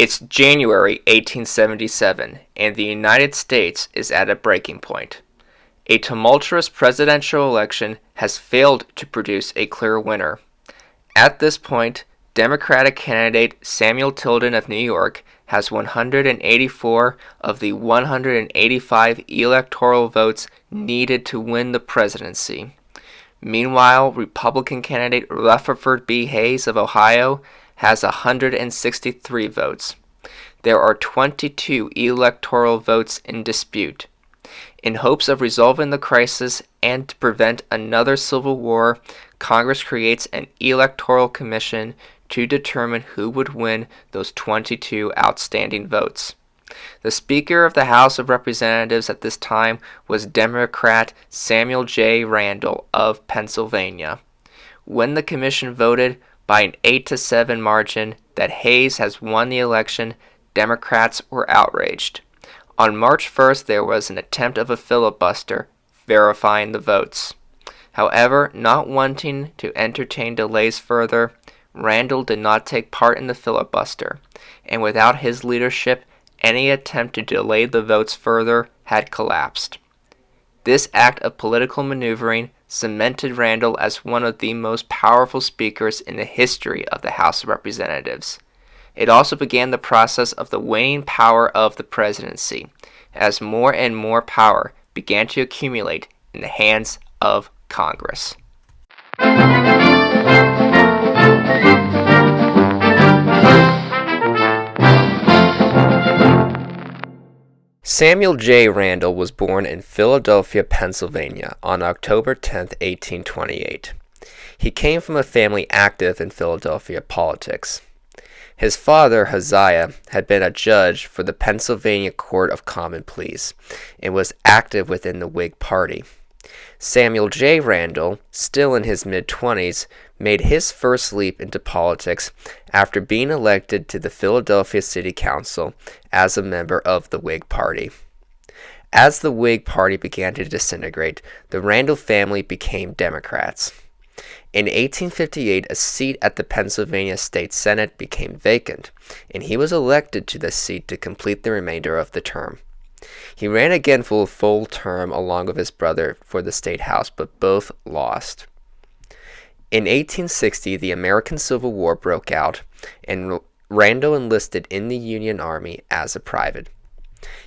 It's January 1877, and the United States is at a breaking point. A tumultuous presidential election has failed to produce a clear winner. At this point, Democratic candidate Samuel Tilden of New York has 184 of the 185 electoral votes needed to win the presidency. Meanwhile, Republican candidate Rutherford B. Hayes of Ohio has 163 votes. There are 22 electoral votes in dispute. In hopes of resolving the crisis and to prevent another civil war, Congress creates an electoral commission to determine who would win those 22 outstanding votes. The Speaker of the House of Representatives at this time was Democrat Samuel J. Randall of Pennsylvania. When the commission voted by an 8-7 margin that Hayes has won the election, Democrats were outraged. On March 1st, there was an attempt of a filibuster verifying the votes. However, not wanting to entertain delays further, Randall did not take part in the filibuster, and without his leadership, any attempt to delay the votes further had collapsed. This act of political maneuvering cemented Randall as one of the most powerful speakers in the history of the House of Representatives. It also began the process of the waning power of the presidency, as more and more power began to accumulate in the hands of Congress. Samuel J. Randall was born in Philadelphia, Pennsylvania on October 10, 1828. He came from a family active in Philadelphia politics. His father, Hosea, had been a judge for the Pennsylvania Court of Common Pleas and was active within the Whig Party. Samuel J. Randall, still in his mid-20s, made his first leap into politics after being elected to the Philadelphia City Council as a member of the Whig Party. As the Whig Party began to disintegrate, the Randall family became Democrats. In 1858, a seat at the Pennsylvania State Senate became vacant, and he was elected to the seat to complete the remainder of the term. He ran again for a full term along with his brother for the State House, but both lost. In 1860, the American Civil War broke out, and Randall enlisted in the Union Army as a private.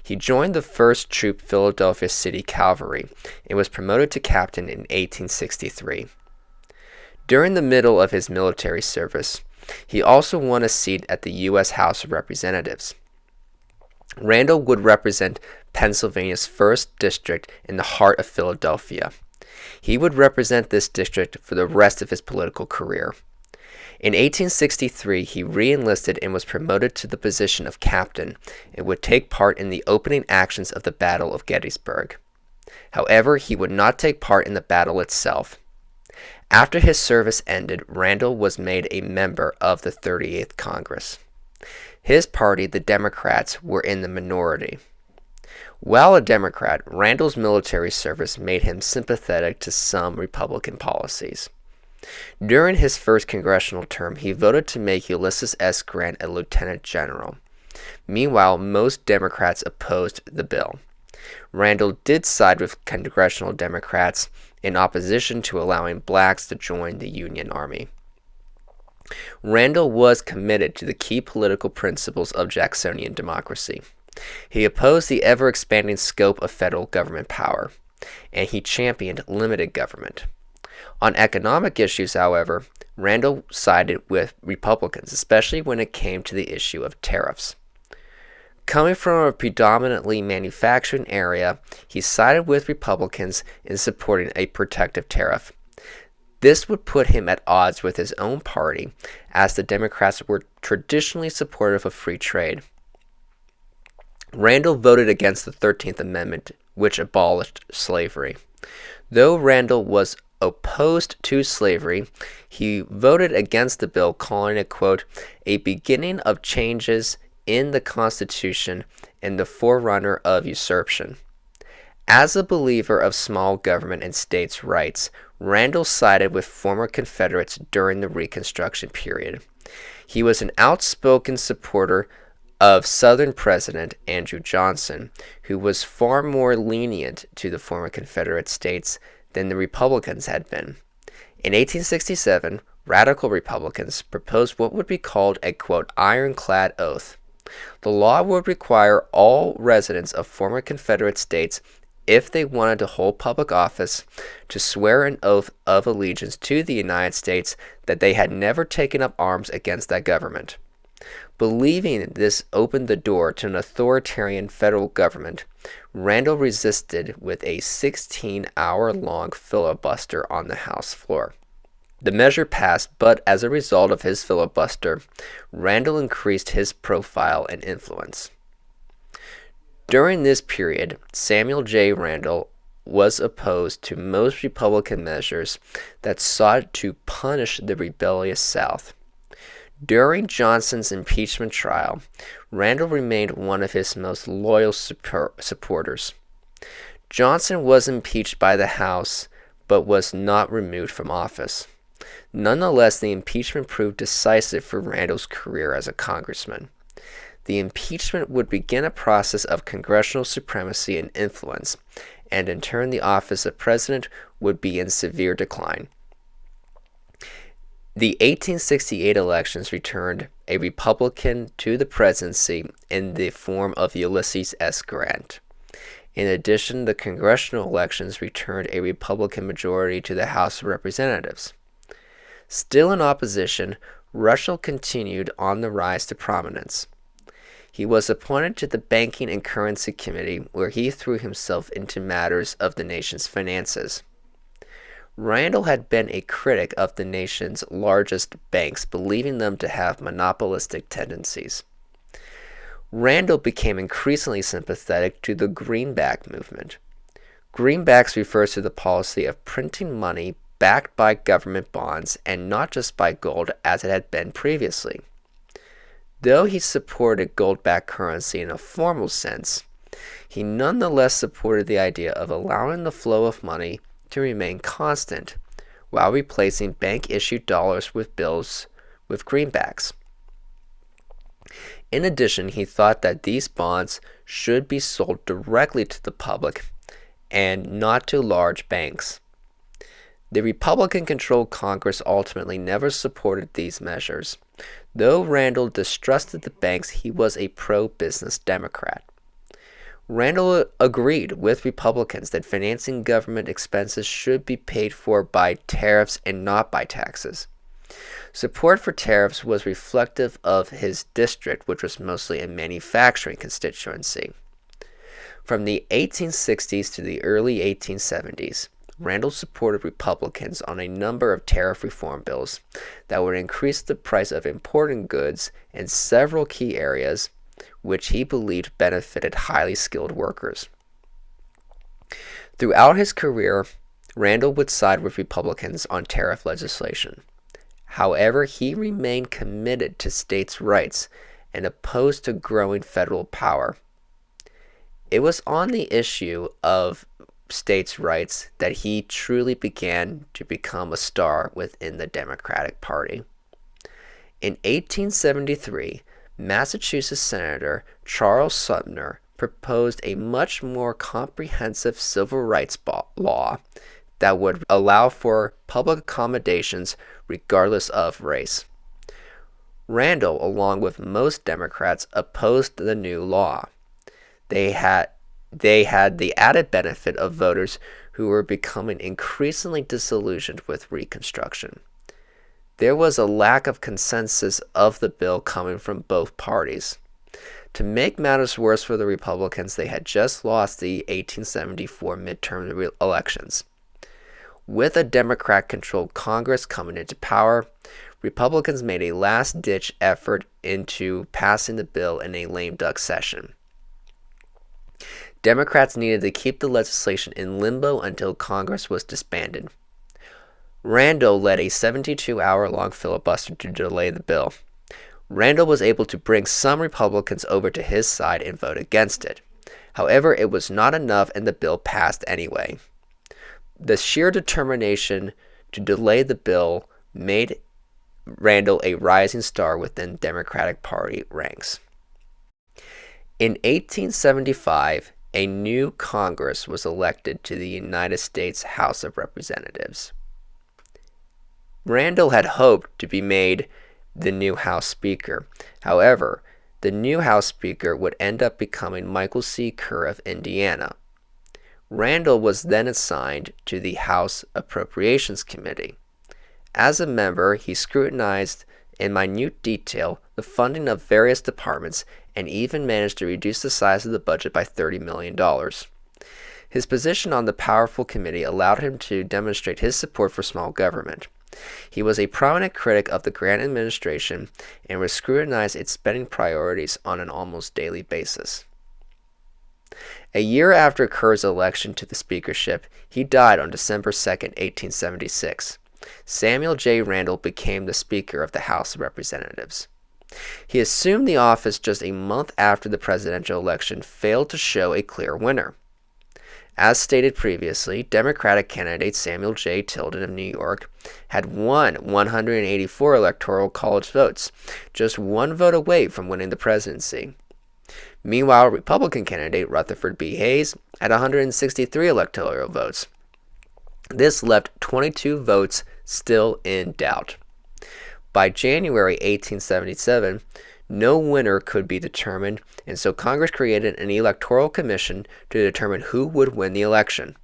He joined the 1st Troop Philadelphia City Cavalry and was promoted to captain in 1863. During the middle of his military service, he also won a seat at the U.S. House of Representatives. Randall would represent Pennsylvania's 1st District in the heart of Philadelphia. He would represent this district for the rest of his political career. In 1863, he re-enlisted and was promoted to the position of captain and would take part in the opening actions of the Battle of Gettysburg. However, he would not take part in the battle itself. After his service ended, Randall was made a member of the 38th Congress. His party, the Democrats, were in the minority. While a Democrat, Randall's military service made him sympathetic to some Republican policies. During his first congressional term, he voted to make Ulysses S. Grant a lieutenant general. Meanwhile, most Democrats opposed the bill. Randall did side with congressional Democrats in opposition to allowing blacks to join the Union Army. Randall was committed to the key political principles of Jacksonian democracy. He opposed the ever-expanding scope of federal government power, and he championed limited government. On economic issues, however, Randall sided with Republicans, especially when it came to the issue of tariffs. Coming from a predominantly manufacturing area, he sided with Republicans in supporting a protective tariff. This would put him at odds with his own party, as the Democrats were traditionally supportive of free trade. Randall voted against the 13th Amendment, which abolished slavery. Though Randall was opposed to slavery, he voted against the bill, calling it, quote, a beginning of changes in the Constitution and the forerunner of usurpation. As a believer of small government and states' rights, Randall sided with former Confederates during the Reconstruction period. He was an outspoken supporter of Southern President Andrew Johnson, who was far more lenient to the former Confederate states than the Republicans had been. In 1867, radical Republicans proposed what would be called a, quote, ironclad oath. The law would require all residents of former Confederate states, if they wanted to hold public office, to swear an oath of allegiance to the United States that they had never taken up arms against that government. Believing this opened the door to an authoritarian federal government, Randall resisted with a 16-hour-long filibuster on the House floor. The measure passed, but as a result of his filibuster, Randall increased his profile and influence. During this period, Samuel J. Randall was opposed to most Republican measures that sought to punish the rebellious South. During Johnson's impeachment trial, Randall remained one of his most loyal supporters. Johnson was impeached by the House, but was not removed from office. Nonetheless, the impeachment proved decisive for Randall's career as a congressman. The impeachment would begin a process of congressional supremacy and influence, and in turn the office of president would be in severe decline. The 1868 elections returned a Republican to the presidency in the form of Ulysses S. Grant. In addition, the congressional elections returned a Republican majority to the House of Representatives. Still in opposition, Russell continued on the rise to prominence. He was appointed to the Banking and Currency Committee, where he threw himself into matters of the nation's finances. Randall had been a critic of the nation's largest banks, believing them to have monopolistic tendencies. Randall became increasingly sympathetic to the Greenback Movement. Greenbacks refers to the policy of printing money backed by government bonds and not just by gold as it had been previously. Though he supported gold-backed currency in a formal sense, he nonetheless supported the idea of allowing the flow of money to remain constant while replacing bank-issued dollars with bills with greenbacks. In addition, he thought that these bonds should be sold directly to the public and not to large banks. The Republican-controlled Congress ultimately never supported these measures. Though Randall distrusted the banks, he was a pro-business Democrat. Randall agreed with Republicans that financing government expenses should be paid for by tariffs and not by taxes. Support for tariffs was reflective of his district, which was mostly a manufacturing constituency. From the 1860s to the early 1870s, Randall supported Republicans on a number of tariff reform bills that would increase the price of imported goods in several key areas, which he believed benefited highly skilled workers. Throughout his career, Randall would side with Republicans on tariff legislation. However, he remained committed to states' rights and opposed to growing federal power. It was on the issue of states' rights that he truly began to become a star within the Democratic Party. In 1873, Massachusetts Senator Charles Sumner proposed a much more comprehensive civil rights law that would allow for public accommodations regardless of race. Randall, along with most Democrats, opposed the new law. They had the added benefit of voters who were becoming increasingly disillusioned with Reconstruction. There was a lack of consensus of the bill coming from both parties. To make matters worse for the Republicans, they had just lost the 1874 midterm elections. With a Democrat-controlled Congress coming into power, Republicans made a last-ditch effort into passing the bill in a lame duck session. Democrats needed to keep the legislation in limbo until Congress was disbanded. Randall led a 72-hour-long filibuster to delay the bill. Randall was able to bring some Republicans over to his side and vote against it. However, it was not enough and the bill passed anyway. The sheer determination to delay the bill made Randall a rising star within Democratic Party ranks. In 1875, a new Congress was elected to the United States House of Representatives. Randall had hoped to be made the new House Speaker. However, the new House Speaker would end up becoming Michael C. Kerr of Indiana. Randall was then assigned to the House Appropriations Committee. As a member, he scrutinized in minute detail the funding of various departments and even managed to reduce the size of the budget by $30 million. His position on the powerful committee allowed him to demonstrate his support for small government. He was a prominent critic of the Grant administration and would scrutinize its spending priorities on an almost daily basis. A year after Kerr's election to the speakership, he died on December 2, 1876. Samuel J. Randall became the Speaker of the House of Representatives. He assumed the office just a month after the presidential election failed to show a clear winner. As stated previously, Democratic candidate Samuel J. Tilden of New York had won 184 electoral college votes, just one vote away from winning the presidency. Meanwhile, Republican candidate Rutherford B. Hayes had 163 electoral votes. This left 22 votes still in doubt. By January 1877, no winner could be determined, and so Congress created an electoral commission to determine who would win the election.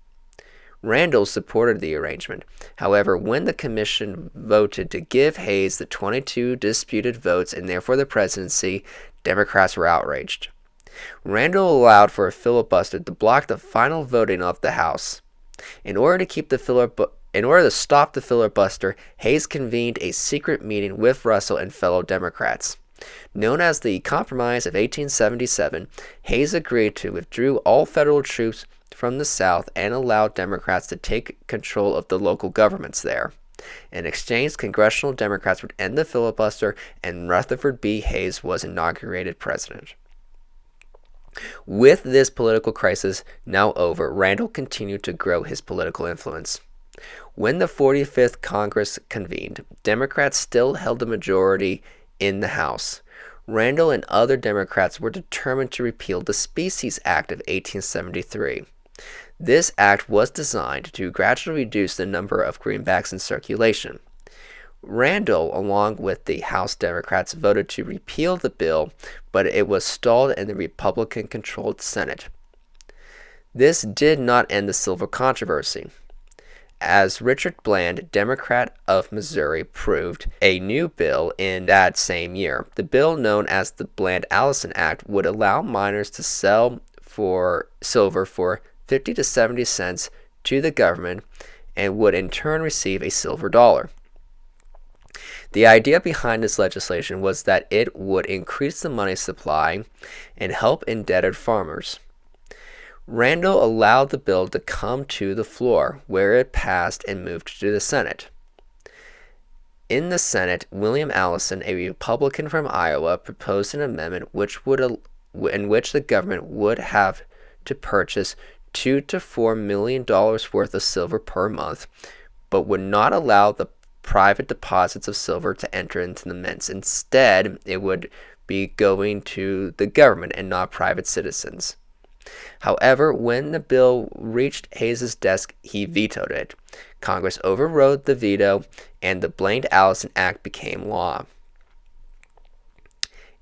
Randall supported the arrangement. However, when the commission voted to give Hayes the 22 disputed votes and therefore the presidency, Democrats were outraged. Randall allowed for a filibuster to block the final voting of the House. In order to stop the filibuster, Hayes convened a secret meeting with Russell and fellow Democrats. Known as the Compromise of 1877, Hayes agreed to withdraw all federal troops from the South and allow Democrats to take control of the local governments there. In exchange, congressional Democrats would end the filibuster, and Rutherford B. Hayes was inaugurated president. With this political crisis now over, Randall continued to grow his political influence. When the 45th Congress convened, Democrats still held the majority in the House. Randall and other Democrats were determined to repeal the Species Act of 1873. This act was designed to gradually reduce the number of greenbacks in circulation. Randall, along with the House Democrats, voted to repeal the bill, but it was stalled in the Republican-controlled Senate. This did not end the silver controversy. As Richard Bland, Democrat of Missouri, proved a new bill in that same year. The bill, known as the Bland-Allison Act, would allow miners to sell for silver for 50 to 70 cents to the government and would in turn receive a silver dollar. The idea behind this legislation was that it would increase the money supply and help indebted farmers. Randall allowed the bill to come to the floor, where it passed and moved to the Senate. In the Senate, William Allison, a Republican from Iowa, proposed an amendment in which the government would have to purchase $2 to $4 million worth of silver per month, but would not allow the private deposits of silver to enter into the mints. Instead, it would be going to the government and not private citizens. However, when the bill reached Hayes' desk, he vetoed it. Congress overrode the veto, and the Bland-Allison Act became law.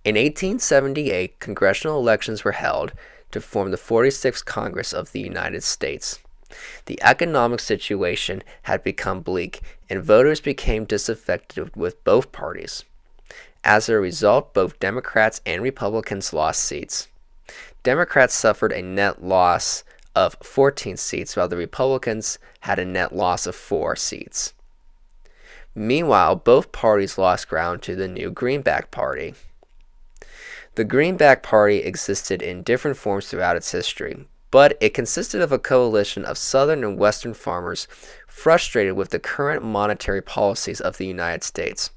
In 1878, congressional elections were held to form the 46th Congress of the United States. The economic situation had become bleak, and voters became disaffected with both parties. As a result, both Democrats and Republicans lost seats. Democrats suffered a net loss of 14 seats, while the Republicans had a net loss of 4 seats. Meanwhile, both parties lost ground to the new Greenback Party. The Greenback Party existed in different forms throughout its history, but it consisted of a coalition of Southern and Western farmers frustrated with the current monetary policies of the United States.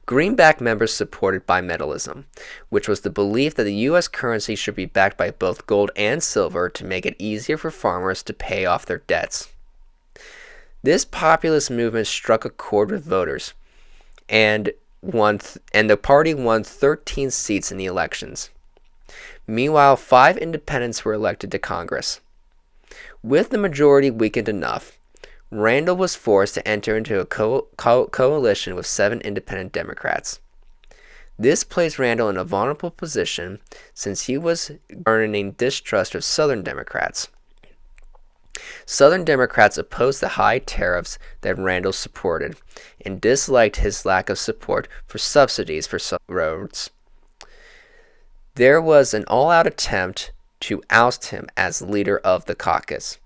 Greenback members supported bimetallism, which was the belief that the U.S. currency should be backed by both gold and silver to make it easier for farmers to pay off their debts. This populist movement struck a chord with voters, and the party won 13 seats in the elections. Meanwhile, 5 independents were elected to Congress. With the majority weakened enough, Randall was forced to enter into a coalition with 7 independent Democrats. This placed Randall in a vulnerable position since he was earning distrust of Southern Democrats. Southern Democrats opposed the high tariffs that Randall supported and disliked his lack of support for subsidies for roads. There was an all-out attempt to oust him as leader of the caucus.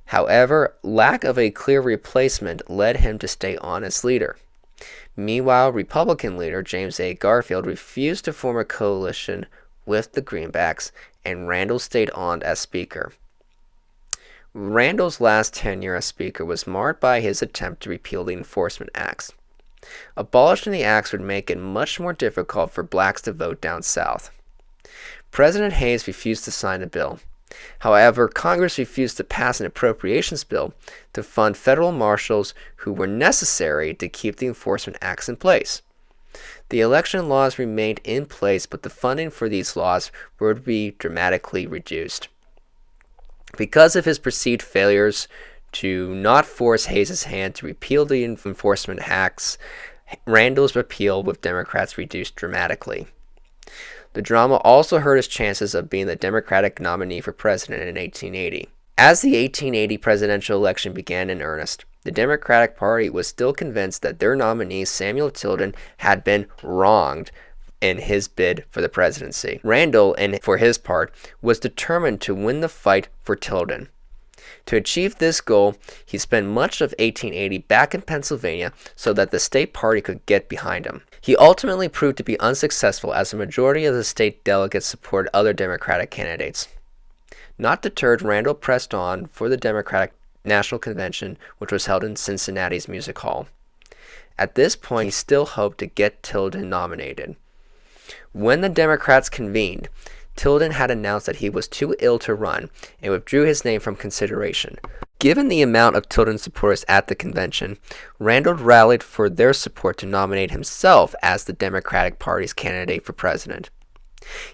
However, lack of a clear replacement led him to stay on as leader. Meanwhile, Republican leader James A. Garfield refused to form a coalition with the Greenbacks, and Randall stayed on as Speaker. Randall's last tenure as Speaker was marked by his attempt to repeal the Enforcement Acts. Abolishing the acts would make it much more difficult for blacks to vote down south. President Hayes refused to sign the bill. However, Congress refused to pass an appropriations bill to fund federal marshals who were necessary to keep the Enforcement Acts in place. The election laws remained in place, but the funding for these laws would be dramatically reduced. Because of his perceived failures to not force Hayes' hand to repeal the Enforcement Acts, Randall's appeal with Democrats reduced dramatically. The drama also hurt his chances of being the Democratic nominee for president in 1880. As the 1880 presidential election began in earnest, the Democratic Party was still convinced that their nominee, Samuel Tilden, had been wronged in his bid for the presidency. Randall, for his part, was determined to win the fight for Tilden. To achieve this goal, he spent much of 1880 back in Pennsylvania so that the state party could get behind him. He ultimately proved to be unsuccessful as a majority of the state delegates supported other Democratic candidates. Not deterred, Randall pressed on for the Democratic National Convention, which was held in Cincinnati's Music Hall. At this point, he still hoped to get Tilden nominated. When the Democrats convened, Tilden had announced that he was too ill to run and withdrew his name from consideration. Given the amount of Tilden supporters at the convention, Randall rallied for their support to nominate himself as the Democratic Party's candidate for president.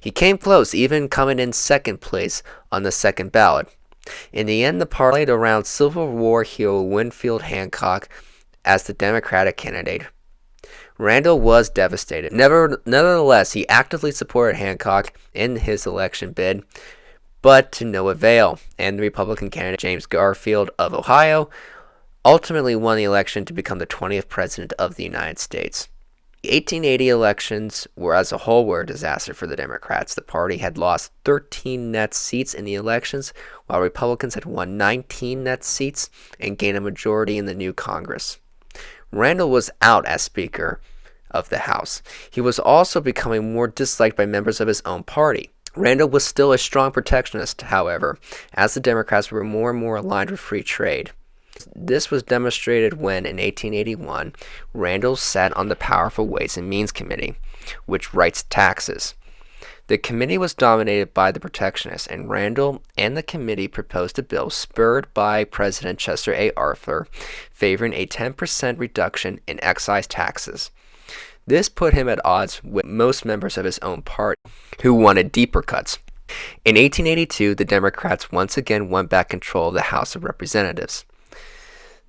He came close, even coming in second place on the second ballot. In the end, the party laid around Civil War hero Winfield Hancock as the Democratic candidate. Randall was devastated. Nevertheless, he actively supported Hancock in his election bid, but to no avail, and the Republican candidate James Garfield of Ohio ultimately won the election to become the 20th president of the United States. The 1880 elections as a whole were a disaster for the Democrats. The party had lost 13 net seats in the elections, while Republicans had won 19 net seats and gained a majority in the new Congress. Randall was out as Speaker of the House. He was also becoming more disliked by members of his own party. Randall was still a strong protectionist, however, as the Democrats were more and more aligned with free trade. This was demonstrated when, in 1881, Randall sat on the powerful Ways and Means Committee, which writes taxes. The committee was dominated by the protectionists, and Randall and the committee proposed a bill spurred by President Chester A. Arthur, favoring a 10% reduction in excise taxes. This put him at odds with most members of his own party, who wanted deeper cuts. In 1882, the Democrats once again won back control of the House of Representatives.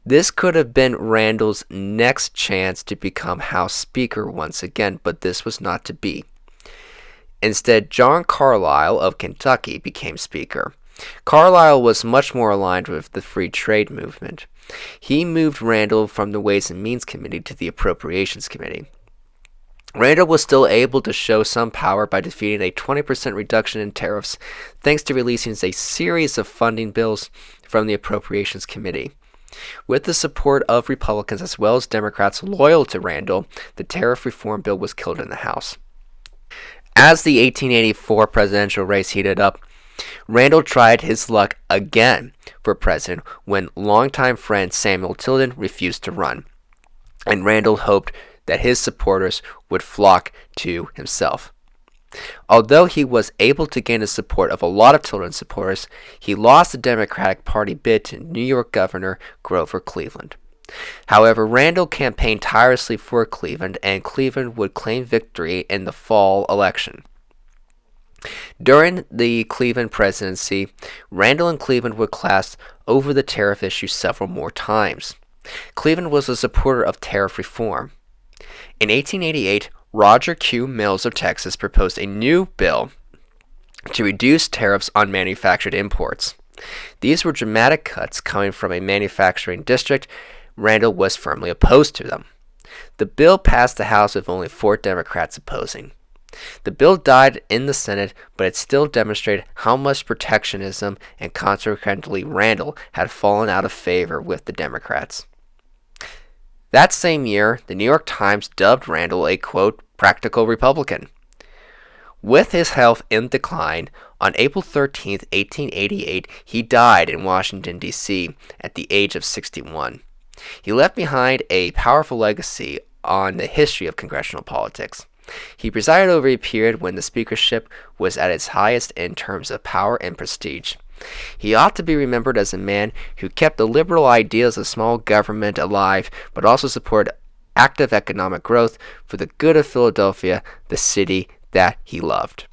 This could have been Randall's next chance to become House Speaker once again, but this was not to be. Instead, John Carlisle of Kentucky became Speaker. Carlisle was much more aligned with the free trade movement. He moved Randall from the Ways and Means Committee to the Appropriations Committee. Randall was still able to show some power by defeating a 20% reduction in tariffs thanks to releasing a series of funding bills from the Appropriations Committee. With the support of Republicans as well as Democrats loyal to Randall, the tariff reform bill was killed in the House. As the 1884 presidential race heated up, Randall tried his luck again for president when longtime friend Samuel Tilden refused to run, and Randall hoped that his supporters would flock to himself. Although he was able to gain the support of a lot of Tilden's supporters, he lost the Democratic Party bid to New York Governor Grover Cleveland. However, Randall campaigned tirelessly for Cleveland, and Cleveland would claim victory in the fall election. During the Cleveland presidency, Randall and Cleveland were clashed over the tariff issue several more times. Cleveland was a supporter of tariff reform. In 1888, Roger Q. Mills of Texas proposed a new bill to reduce tariffs on manufactured imports. These were dramatic cuts coming from a manufacturing district. Randall was firmly opposed to them. The bill passed the House with only 4 Democrats opposing. The bill died in the Senate, but it still demonstrated how much protectionism and consequently Randall had fallen out of favor with the Democrats. That same year, the New York Times dubbed Randall a, quote, practical Republican. With his health in decline, on April 13, 1888, he died in Washington, D.C. at the age of 61. He left behind a powerful legacy on the history of congressional politics. He presided over a period when the speakership was at its highest in terms of power and prestige. He ought to be remembered as a man who kept the liberal ideas of small government alive, but also supported active economic growth for the good of Philadelphia, the city that he loved.